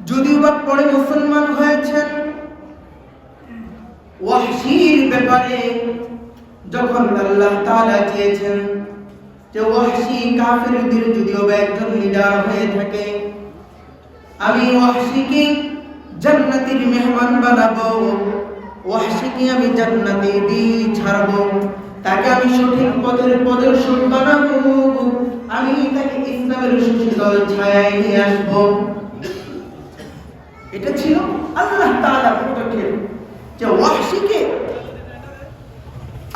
যদিও বা পরে মুসলমান হয়েছেন। ওয়াহশীর ব্যাপারে যখন আল্লাহ তাআলা চেয়েছেন যে ওয়াহশী কাফেরদের যদিও বা একজন লিডার হয়ে থাকে, আমি ওয়াহশীকে জান্নাতের মেহমান বানাবো, ওয়াহশীকে আমি জান্নাতে দিয়ে ছাড়বো, তাকে আমি সঠিক পথের প্রদর্শক বানাবো, আমি তাকে ইসলামের সুশীতল ছায়ায় নিয়ে আসবো। এটা ছিল আল্লাহ তাআলার পদক্ষেপ যে ওয়াহশীকে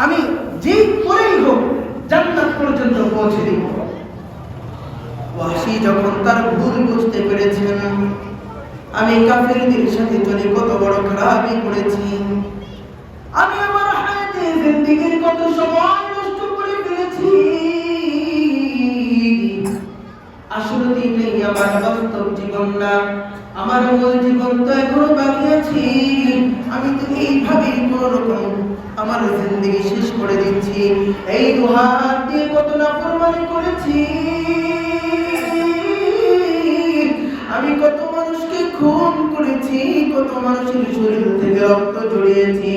আমি যে করেই হোক জান্নাত পর্যন্ত পৌঁছে দিব। ওয়াহশী যখন তার ভুল বুঝতে পেরেছেন, আমি কাফেরদের সাথে চলে কত বড় খারাপই করেছি, আমি আমার হায়াতে জিন্দেগীর কত সময় নষ্ট করে ফেলেছি, আসলে এটাই আমার বাস্তব জীবন না, আমার মূল জীবন তো এখনো বাকি আছে। আমি তো এইভাবে কোন রকম আমার জিন্দেগি শেষ করে দিচ্ছি। এই দুহাত দিয়ে কত নাফরমানি করেছি, আমি কত মানুষকে খুন করেছি, কত মানুষের শরীর থেকে রক্ত ঝরিয়েছি।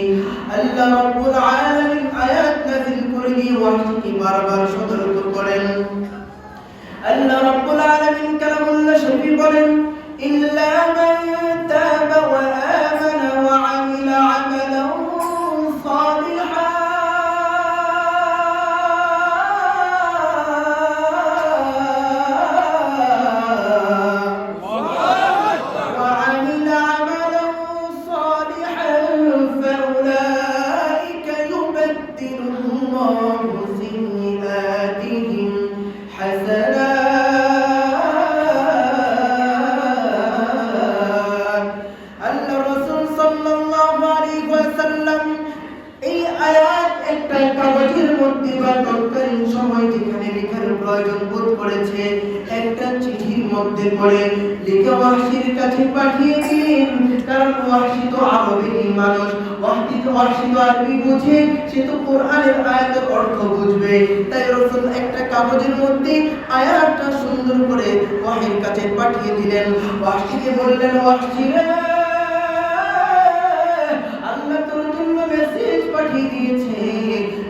আল্লাহ রাব্বুল আলামিন আয়াত নাযিল করে দিয়ে ওয়াহশীকে বারবার সতর্ক করেন। আল্লাহ রাব্বুল আলামিন কালামুল্লাহ শরীফে বলেন, ইল্লা মান তাবা ওয়া আমানা ওয়া আমিলা আমালান সালিহা করে লিখে ওয়াহশীর কাছে পাঠিয়ে দিন, কারণ ওয়াহশী তো আরবি মানুষ, ওয়াহশী তো আরবি বুঝে, সে তো কোরআনের আয়াতের অর্থ বুঝবে। তাই রাসূল একটা কাগজের মধ্যে আয়াতটা সুন্দর করে ওয়াহশীর কাছে পাঠিয়ে দিলেন। ওয়াহশীকে বললেন, ওয়াহশী রে, আল্লাহ তোর জন্য মেসেজ পাঠিয়ে দিয়েছে,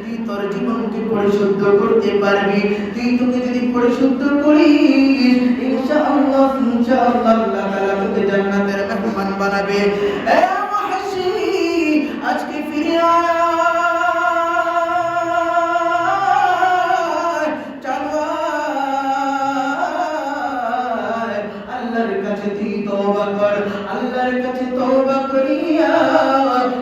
তুই তোর জীবনকে পরিশুদ্ধ করতে পারবি, তুই তোকে যদি পরিশুদ্ধ করিস ইনশাআল্লাহ আল্লাহ তাআলা তোকে জান্নাতের মেহমান বানাবে। এ ওয়াহশী, আজকে ফিরে আয়, চলো আল্লাহর কাছে তুই তওবা কর, আল্লাহর কাছে তওবা করিয়া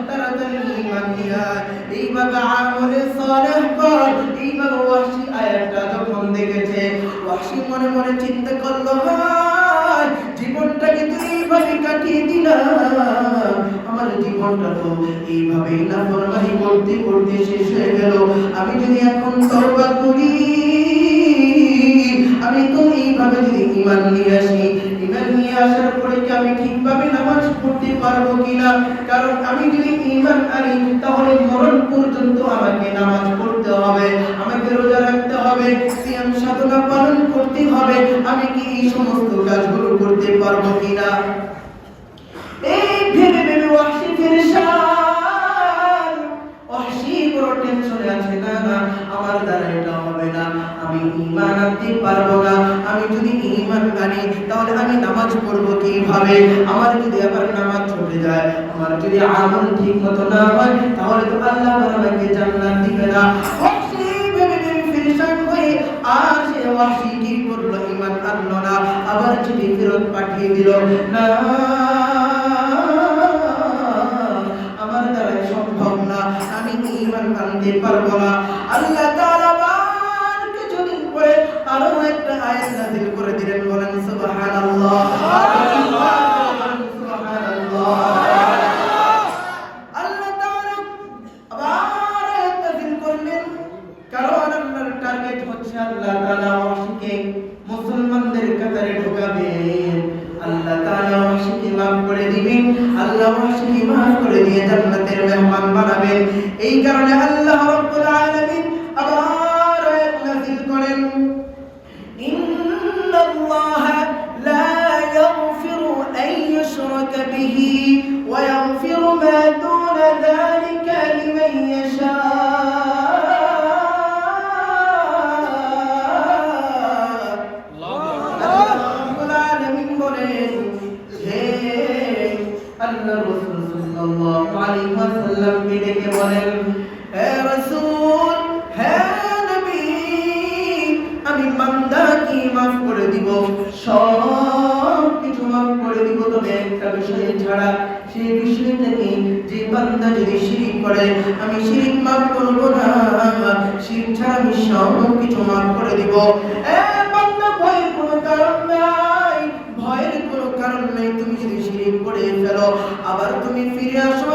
তাড়াতাড়ি ঈমান নিয়ে আয়, এইভাবে আমলে সালেহ কর। এইভাবে ওয়াহশী আয়াতটা যখন দেখেছে, ওয়াহশী মনে মনে চিন্তা করলো, জীবনটাকে তো এইভাবে কাটিয়ে দিলাম, আমার জীবনটা তো এইভাবেই নাফরমানি করতে করতে শেষ হয়ে গেল, আমি যদি এখন তওবা করি, আমি তো এইভাবে যদি ঈমান নিয়ে আসি, ঈমান নিয়ে আসার পরে কি আমি ঠিকভাবে নামাজ পড়তে পারবো কিনা? কারণ আমি যদি ঈমান আনি তাহলে মরণ পর্যন্ত আমাকে নামাজ পড়তে হবে, আমাকে রোজা রাখতে হবে, সিয়াম সাধনা পালন করতে হবে, আমি কি এই সমস্ত কাজগুলো করতে পারবো কিনা? এই ভেবে ভেবে ওয়াহশী পেরেশান, ওয়াহশী বড় টেনশনে আছে, না না আমার দ্বারা এটা হবে না, আমি ঈমান আনতে পারবো না, আমি যদি ঈমান আনি তাহলে আমি নামাজ পড়বো কিভাবে, আমার যদি আবার নামাজ ছুটে যায়, আমার যদি আমল ঠিক মতো না হয়, তাহলে তো আল্লাহ আমাকে জান্নাত দিবে না। ওয়াহশী ভেবে ভেবে পেরেশান হয়ে আর সে ওয়াহশী কি করলো, ঈমান আনলো না, আবার চিঠি ফেরত পাঠিয়ে দিল, না আমার দ্বারা সম্ভব না, আমি ঈমান আনতে পারবো না। আল্লাহ তাআলা বার কিছুদিন পরে আরো একটা আয়াত নাযিল করে দিলেন, বলেন সুবহানাল্লাহ, সুবহানাল্লাহ। আল্লাহ তাআলা আবার আয়াত নাযিল করলেন, কারণ আল্লাহর টার্গেট হচ্ছে আল্লাহ তাআলা ওয়াহশীকে মুসলমানদের কাতারে ঢোকাবেন, আল্লাহ তাআলা ওয়াহশীকে মাফ করে দিবেন, আল্লাহ ওয়াহশীকে মাফ করে দিয়ে জান্নাতের মেহমান বানাবেন। এই কারণে আল্লাহ রাব্বুল আলামিন আবার আয়াত নাযিল করেন, ইন্নাল্লাহা লা ইয়াগফিরু আন বলেন, হে আল্লাহ রাসূল সাল্লাল্লাহু আলাইহি ওয়াসাল্লামকে ডেকে বলেন, হে রাসূল, হে নবী, আমি বান্দাকে মাফ করে দিব, সব কিছু মাফ করে দিব, তবে একটা বিষয় ছাড়া। সেই বিষয়টা কি? যে বান্দা যদি শিরক করে আমি শিরক মাফ করব না, শিরক ছাড়া আমি সব কিছু মাফ করে দিব। বান্দা, ভয়ের কোনো কারণ নাই, ভয়ের কোনো কারণ নাই। তুমি যদি শিরক করে ফেলো, আবার তুমি ফিরে আসো।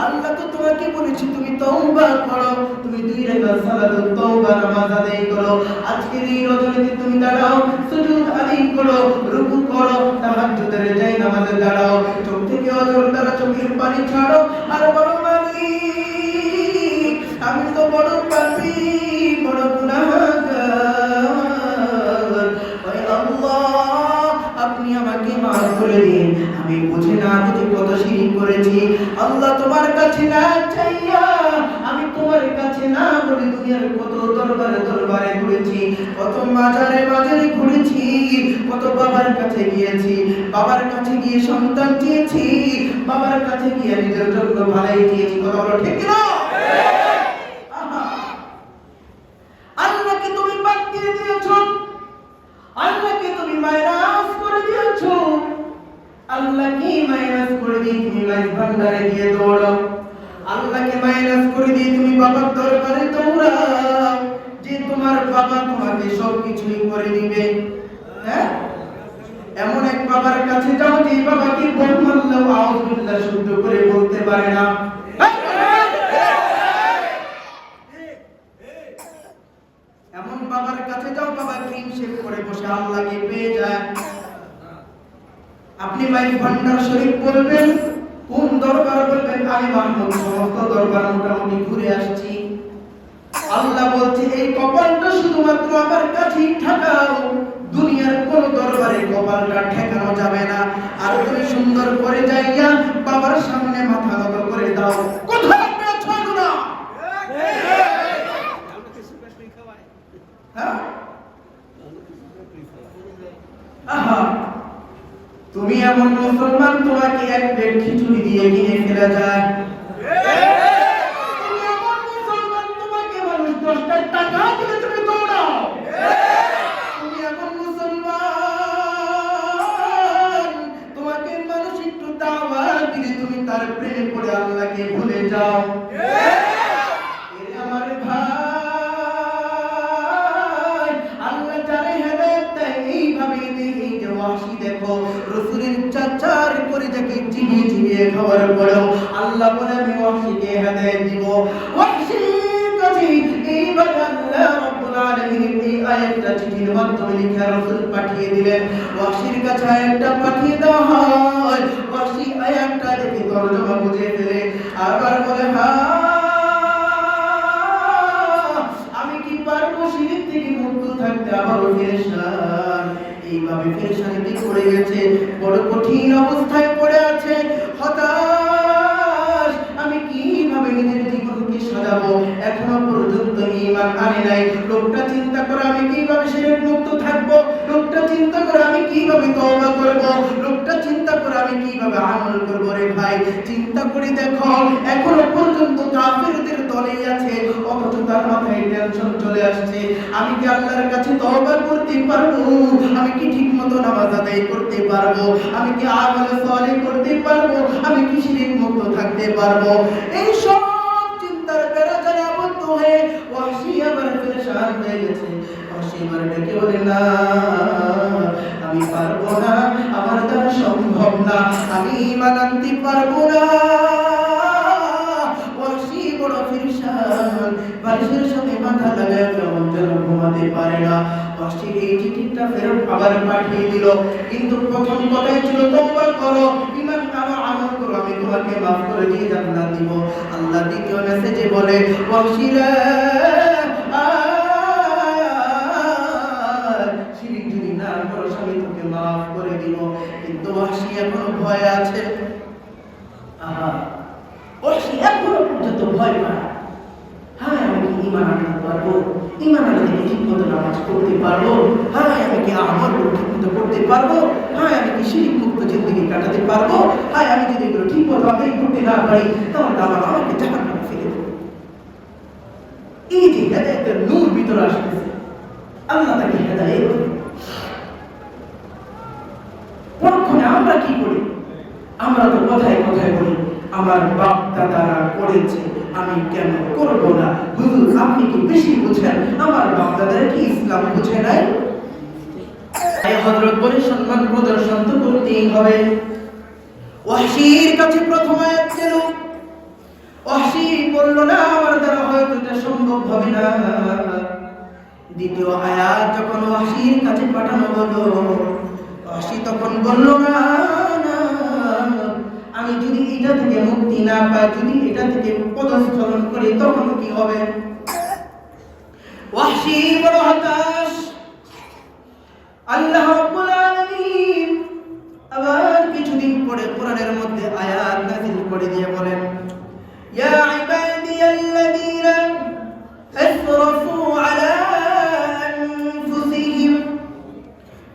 আল্লাহ তো তোমাকে বলেছি তুমি তওবা করো, তুমি 2 রাকাত সালাতুত তওবা নামাজ আদায় করো। আজকের এই রজনীতে তুমি দাঁড়াও, সুজুদ আদায় করো, রুকু করো, তাহাজ্জুদের যাই নামাজে দাঁড়াও, চোখ থেকে অঝর দ্বারা চোখের পানি ছাড়ো, আর বলো মালিক, আমি তো বড় পাপী, বড় গুনাহগার, ওই আল্লাহ আপনি আমাকে মাফ করে দিন। আমি বুঝে না বুঝে কত শিরক করেছি। আল্লাহ তোমার কাছে না চাইয়া, আমি তোমার কাছে না বলে দুনিয়ার কত দরবারে ঘুরেছি, কত মাজারে ঘুরেছি, কত বাবার কাছে গিয়েছি, বাবার কাছে গিয়ে সন্তান চেয়েছি, বাবার কাছে গিয়ে নিজের জন্য ভালাই চেয়েছি। কথা বলো ঠিক না? আল্লাহকে তুমি বাদ দিয়ে দিয়েছো, আল্লাহকে তুমি মাইনাস করে দিয়েছো। আল্লাহকে মাইনাস করে দিয়ে তুমি লাইফ ভান্ডারে গিয়ে দৌড়াও, আল্লাহকে মাইনাস করে দিয়ে তুমি বাবার দরবারে দৌড়াও, যে তোমার বাবা তোমাকে সব কিছুই করে দিবে। হ্যাঁ, এমন এক বাবার কাছে যাও যে বাবাকে বল মারলেও আউযুবিল্লাহ শুদ্ধ করে বলতে পারে না। এমন বাবার কাছে যাও, বাবা ক্রিম শেভ করে বসে আল্লাহকে পেয়ে যায়। আপনি লাইফ ভান্ডার শরীফ বলবেন, কোন দরবার বলবেন? আমি মাহমুদ সমস্ত দরবার মোটামুটি ঘুরে আসছি। আল্লাহ বলছে এই কপালটা শুধুমাত্র আমার কাছেই ঠেকাও, দুনিয়ার কোন দরবারে কপালটা ঠেকানো যাবে না। আর তুমি সুন্দর করে যাইয়া বাবার সামনে মাথা নত করে দাও। কোথায় পেয়েছো না? আহা, তুমি এমন মুসলমান, তোমাকে এক প্লেট খিচুড়ি দিয়ে কিনে ফেলা যায়। তুমি এমন মুসলমান, তোমাকে মানুষ 10 টাকা দিলে তুমি দৌড়াও। তুমি এমন মুসলমান, তোমাকে মানুষ একটু দাওয়াত দিলে তুমি তার প্রেমে পড়ে আল্লাহকে ভুলে যাও। আমার ভাই, আল্লাহ যারে হেদায়েত দেয় এইভাবে দেয়। যে ওয়াহশী দেখো, রাসূলের চাচার করে যাকে চিবিয়ে খাওয়ার পরেও আল্লাহ বলে আমি ওয়াহশীকে হেদায়েত দিব। ওয়াহশীর কাছে এইভাবে আল্লাহ রাব্বুল আলামিন এই আয়াতটা চিঠির মাধ্যমে লিখে রাসূল পাঠিয়ে দিলেন। ওয়াহশীর কাছে আয়াতটা পাঠিয়ে দেওয়া হয়। ওয়াহশী আয়াতটা দেখে তরজমা বুঝে ফেলে আবার বলে, শিরক থেকে মুক্ত থাকতে আবারও পেরেশান। এইভাবে পেরেশানিতে পড়ে গেছে, বড় কঠিন অবস্থায় পড়ে আছে, হতাশ। আমি কিভাবে নিজের জীবনকে সাজাবো? এখনো পর্যন্ত ঈমান আনে নাই। লোকটা চিন্তা করে আমি কিভাবে শিরক মুক্ত থাকবো, লোকটা চিন্তা করে আমি কিভাবে তওবা করব, লোকটা চিন্তা করে আমি কিভাবে আমল করব। রে ভাই, চিন্তা করে দেখো, এখনো পর্যন্ত কাফেরদের দলেই আছে, অথচ তার মাথায় টেনশন চলে আসছে। আমি কি আল্লাহর কাছে তওবা করতে পারবো? আমি কি ঠিকমতো নামাজ আদায় করতে পারবো? আমি কি আমল সালেহ করতে পারবো? আমি কি শিরক মুক্ত থাকতে পারবো? এই সব চিন্তার বেড়াজালে আবদ্ধ হয়ে ওয়াহশী আবার পেরেশান হয়ে গেছে। ওয়াহশী এবার ডেকে বলে, না আমি পারবো না, আমার দ্বারা সম্ভব না, আমি ঈমান আনতে পারবো না। ওয়াহশী বড় পেরেশান, বালিশের সাথে মাথা লাগায় কেমন যেন ঘুমাতে পারে না। ওয়াহশী এই চিঠিটা ফেরত আবার পাঠিয়ে দিল, কিন্তু প্রথম কথাই ছিল তওবা করো, ঈমান আনো, আমল করো, আমি তোমাকে মাফ করে দিয়ে জান্নাত দিব। আল্লাহ দ্বিতীয় মেসেজে বলে, ওয়াহশী রে, শিরক যদি না করো আমি তোকে মাফ করে দিব। কিন্তু ওয়াহশী এখনো ভয় আছে। ওয়াহশী এখনো পর্যন্ত ভয় পায়। হ্যাঁ, আমি ঈমান আনতে পারবো, ঈমান আনলে কি ঠিকমতো নামাজ পড়তে পারবো, হ্যাঁ আমি কি আমল ঠিকমতো করতে পারবো, হ্যাঁ আমি কি শিরক মুক্ত জিন্দেগি কাটাতে পারবো, হ্যাঁ আমি যদি এগুলো ঠিকমতো করতে না পারি তাহলে আবার আমাকে জাহান্নামে ফেলে দেবে। এই যে হেদায়েতের নূর ভিতরে আসতেছে, আল্লাহ তাকে হেদায়েত দেবে। পরক্ষণে আমরা কি করি? আমরা তো কথায় কথায় বলি আমার বাপ দাদারা করেছে আমি কেন করবো না। হুজুর আপনি কি বেশি বুঝেন, আমার বাপ দাদারা কি ইসলাম বুঝে নাই? তাই হযরত বলে সম্মান প্রদর্শন তো করতেই হবে। ওয়াহশীর কাছে প্রথম আয়াত ছিল, ওয়াহশী বলল না আমার দ্বারা হয়তো এটা সম্ভব হবে না। দ্বিতীয় আয়াত যখন ওয়াহশীর কাছে পাঠানো হলো, ওয়াহশী তখন বলল না আমি যদি এটা থেকে মুক্তি না পাই, যদি এটা থেকে পদস্খলন করি তখন কি হবে? ওয়াহশী বড় হতাশ। আল্লাহ রাব্বুল আলামিন আবার কিছুদিন পরে কোরআনের মধ্যে আয়াত নাযিল করে দিয়ে বলেন, ইয়া ইবাদিয়াল্লাযীনা আসরাফু আলা আনফুসিহিম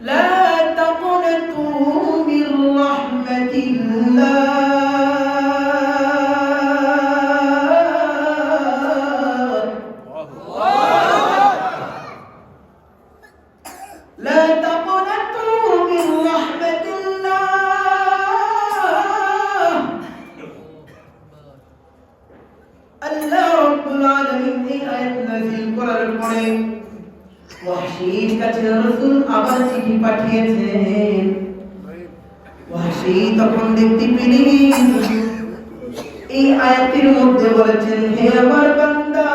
লা তাকনাতু মির রাহমাতিল্লাহ ওয়াহশীর কাছে রাসূল আবার চিঠি পাঠিয়েছেন। ওয়াহশী তখন দেখতে পেলেন এই আয়াতের মধ্যে বলেছেন, হে আমার বান্দা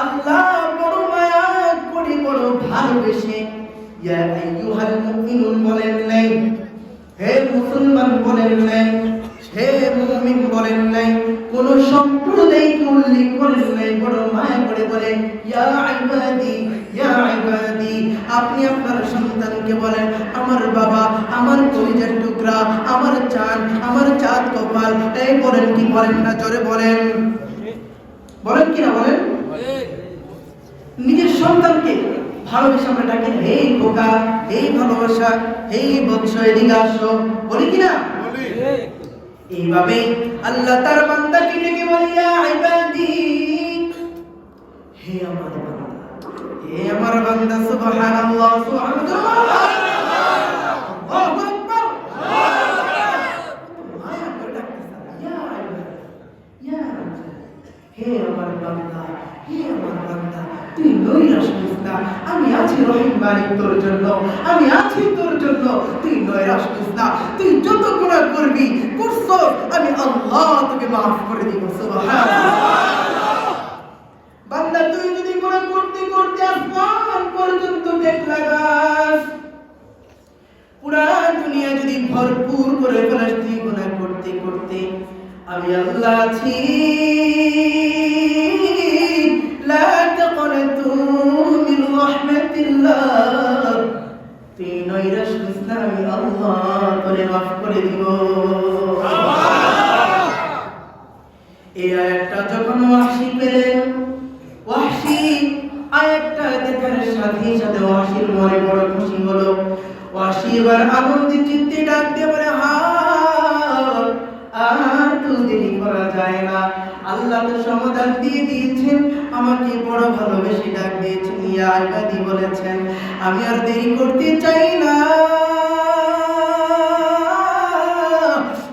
আল্লাহ বড় মায়া করে বড় ভালোবেসে ইয়া আইয়ুহাল মুমিনুন বলেন নাই, হে মুসলমান বলেন নাই, হে মুমিন বলেন নাই, কোন সম্প্রদায়কে উল্লেখ করেন নাই, বড় মায়া করে বলেন ইয়া ইবাদি ইয়া ইবাদি। আপনি আপনার সন্তানকে বলেন আমার বাবা, আমার কলিজার টুকরা, আমার চাঁদ, আমার চাঁদ কপাল। এই বলেন কি বলেন না? জোরে বলেন, বলেন কি না বলেন? নিজের সন্তানকে ভালোবেসে আমরা ডাকি হে খোকা, এই ভালোবাসা, এই বৎস এদিকে আসো, বলি কি না? এইভাবে আল্লাহ তার বান্দাকে ডেকে বলে ইয়া ইবাদি, হে আমার বান্দা, হে আমার বান্দা। সুবহানাল্লাহ, সুবহানাল্লাহ, আল্লাহু আকবার। মায়া করে ডাকতেছে ইয়া ইবাদি, ইয়া ইবাদি, হে আমার বান্দা, হে আমার বান্দা, তুই নৈরাশ করিস না, আমি আছি রহিম মালিক তোর জন্য, আমি আছি তোর জন্য, তুই নৈরাশ করিস না। তুই যত গুনাহ করবি করছ, আমি আল্লাহ তোকে মাফ করে দিব। সুবহানাল্লাহ। বান্দা তুই যদি গুনাহ করতে করতে আসমান পর্যন্ত দেখ লাগাস, পুরা দুনিয়া যদি ভরপুর করে ফেলাস, তুই গুনাহ করতে করতে, আমি আল্লাহ আছি। লা তাকনাতু মির রাহমাতিল্লাহ, তুই নৈরাশ করিস না, আমি আল্লাহ তোরে মাফ করে দিব। এই আয়াতটা যখন ওয়াহশী পেলেন, ওয়াহশী আয়াতটা দেখার সাথে সাথে ওয়াহশীর মনে বড় খুশি হলো। ওয়াহশী এবার আনন্দিত চিত্তে ডাক দিয়ে বলে, আর তো দেরি করা যায় না, আল্লাহ তো সমাধান দিয়ে দিয়েছেন, আমাকে বড় ভালোবেসে ডাক দিয়েছেন, ইয়া ইবাদি বলেছেন, আমি আর দেরি করতে চাই না,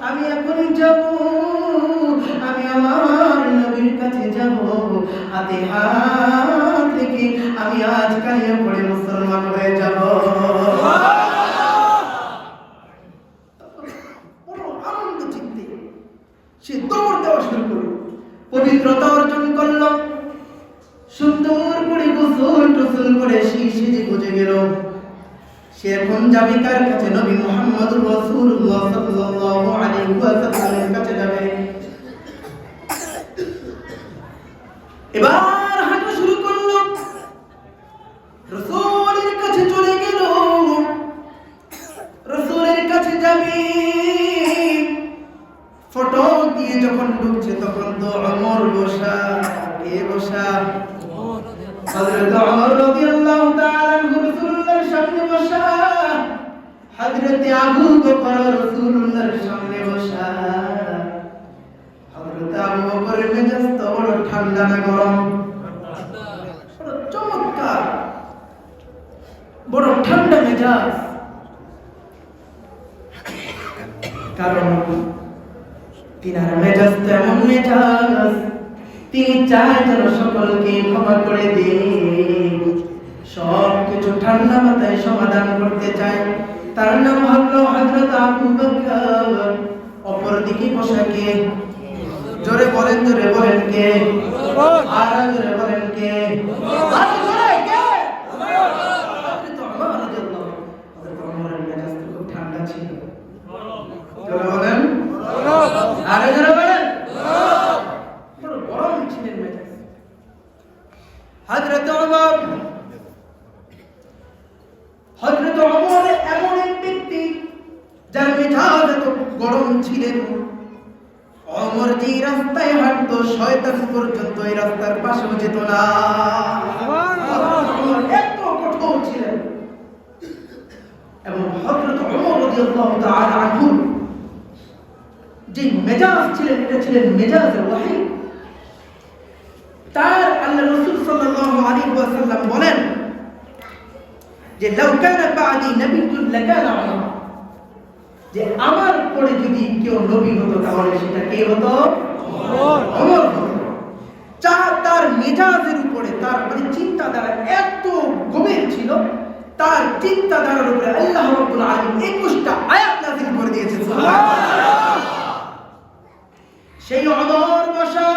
আমি এখন যাব, আমি আমার নবীর কাছে যাব, হাতে হাত রেখে আমি আজ কালিমা পড়ে মুসলমান হয়ে যাব। সে দৌড় দেওয়া শুরু করল, পবিত্রতা অর্জন করল, সুন্দর করে গোসল টোসল করে সেজে গুজে গেল। সে এখন যাবে কার কাছে? নবী মুহাম্মদুর রাসূলুল্লাহ সাল্লাল্লাহু আলাইহি ওয়াসাল্লামের কাছে যাবে। এবার হাঁটা শুরু করল, রাসূলের কাছে চলে গেল। রাসূলের কাছে যাবে, ফটো দিয়ে যখন ঢুকছে তখন তো ওমর বসা। কে বসা? হযরত ওমর রাদিয়াল্লাহু তাআলা আনহু রাসূলুল্লাহর সামনে বসা, হযরত আবু বকর রাসূলুল্লাহর সামনে বসা। হযরত আবু বকরের মেজাজ তো বড় ঠান্ডা না গরম? বড় চমৎকার, বড় ঠান্ডা মেজাজ। কারণ তিনার মেজাজ তো এমন মেজাজ, তিনি চায় যেন সকলকে ক্ষমা করে দিন, সব কিছু ঠান্ডা মাথায় সমাধান করতে চায়। তার নাম হলো হযরত আবু বকর। অপরদিকে বসা কে? জোরে বলেন, জোরে বলেন কে? আর জোরে বলেন কে? আর জোরে কে? হযরত ওমর রাদিয়াল্লাহু। হযরত ওমরের মেজাজ খুব ঠান্ডা ছিল। জোরে বলেন, আর জোরে বলেন। বড় গরম ছিলেন মেজাজ হযরত ওমর। হযরত ওমর এমন এক ব্যক্তি যার মেজাজ এত গরম ছিলেন, ওমর যে রাস্তায় হাঁটতো শয়তান পর্যন্ত এই রাস্তার পাশেও যেত না। এত কঠোর ছিলেন। এবং হযরত ওমর রাদিয়াল্লাহু তাআলা আনহু যে মেজাজ ছিলেন, এটা ছিলেন মেজাজে ওহী। তার আল্লাহ রাসূল সাল্লাল্লাহু আলাইহি ওয়াসাল্লাম বলেন যে লাউ কানা বা'দি নাবিয়্যুন লাকানা ওমর, যে আমার পরে যদি কেউ নবী হতো তাহলে সেটা কে হতো? ওমর হতো। তার মেজাজের উপরে, তার মানে চিন্তাধারা এত গভীর ছিল, তার চিন্তাধারার উপরে আল্লাহ রাব্বুল আলামিন 21টা আয়াত নাযিল করে দিয়েছেন। সুবহানাল্লাহ। সেই ওমর বসা,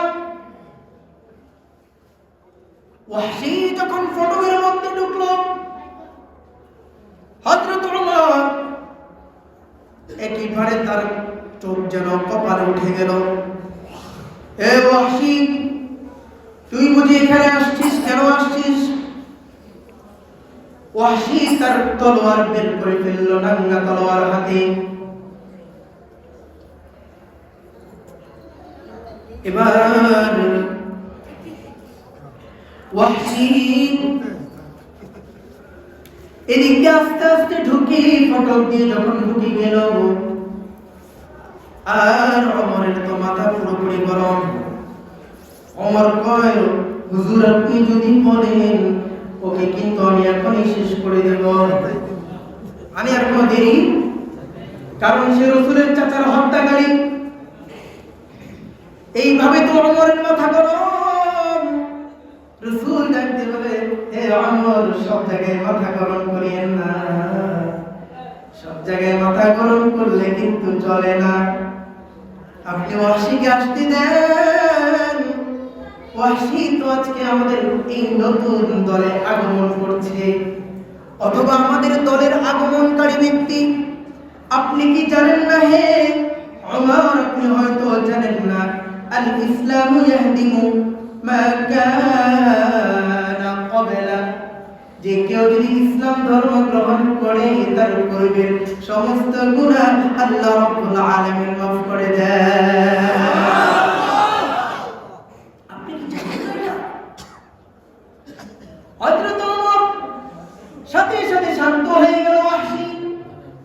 ওয়াহশী যখন ফটকের মধ্যে ঢুকলো, হযরত ওমর একেবারে তার চোখ যেন কপালে উঠে গেল। এ ওয়াহশী, তুই বুঝি এখানে আসছিস? কেন আসছিস? ওয়াহশী তার তলোয়ার বের করে ফেললো, নাঙ্গা তলোয়ার হাতে। এবার ওয়াহশী এদিকে আস্তে আস্তে ঢুকে, ফটক দিয়ে যখন ঢুকে গেল, আর ওমরের তো মাথা পুরোপুরি গরম। ওমর কয়, হুজুর আপনি যদি বলেন ওকে কিন্তু আমি এখনই শেষ করে দেব, আমি আর কোনো দেরি, কারণ সে রাসূলের চাচার হত্যাকারী। এইভাবে তো ওমরের মাথা গরম। রাসূল ডাকতে বলে, হে ওমর, সব জায়গায় মাথা গরম করিয়েন না, সব জায়গায় মাথা গরম করলে কিন্তু চলে না। আপনি ওয়াহশীকে আসতে দেন। ওয়াহশী তো আজকে আমাদের এই নতুন দলে আগমন করছে, অথবা আমাদের দলের আগমনকারী ব্যক্তি। আপনি কি জানেন না হে ওমর, আপনি হয়তো জানেন না, আল ইসলামু ইয়াহদিমু মা কানা ক্বাবলা, যে কেউ যদি ইসলাম ধর্ম গ্রহণ করে তার পূর্বের সমস্ত গুনাহ আল্লাহ রাব্বুল আলামিন মাফ করে দেন। আপনি কি জানেন না? হযরত ওমর সাথে সাথে শান্ত হয়ে গেল। ওয়াহশী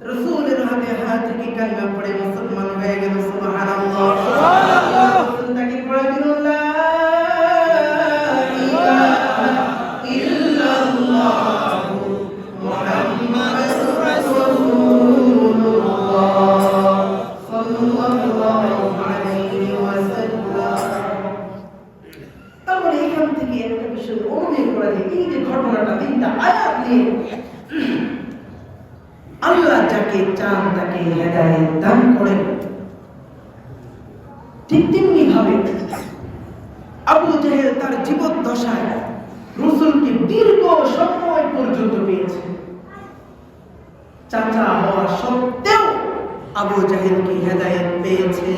রাসূলের হাতে হাত রেখে কালিমা পড়ে মুসলমান হয়ে গেল। সুবহানাল্লাহ। রাসূল তাকে পড়ে দিল, লা ইলাহা ইল্লাল্লাহ মুহাম্মাদুর রাসূলুল্লাহ সাল্লাল্লাহু আলাইহি ওয়াসাল্লাম। তারপরে এখান থেকে একটা বিষয় অনুভব করা যায়, এই যে ঘটনাটা, তিনটা আয়াত নিয়ে আল্লাহ যাকে চান তাকে হেদায়েত দান করেন। ঠিক তেমনি ভাবে আবু জাহেল তার জীবদ্দশায় রাসূলকে দীর্ঘ সময় পর্যন্ত পেয়েছে। চাচা হওয়া সত্ত্বেও আবু জাহেল কি হেদায়েত পেয়েছে?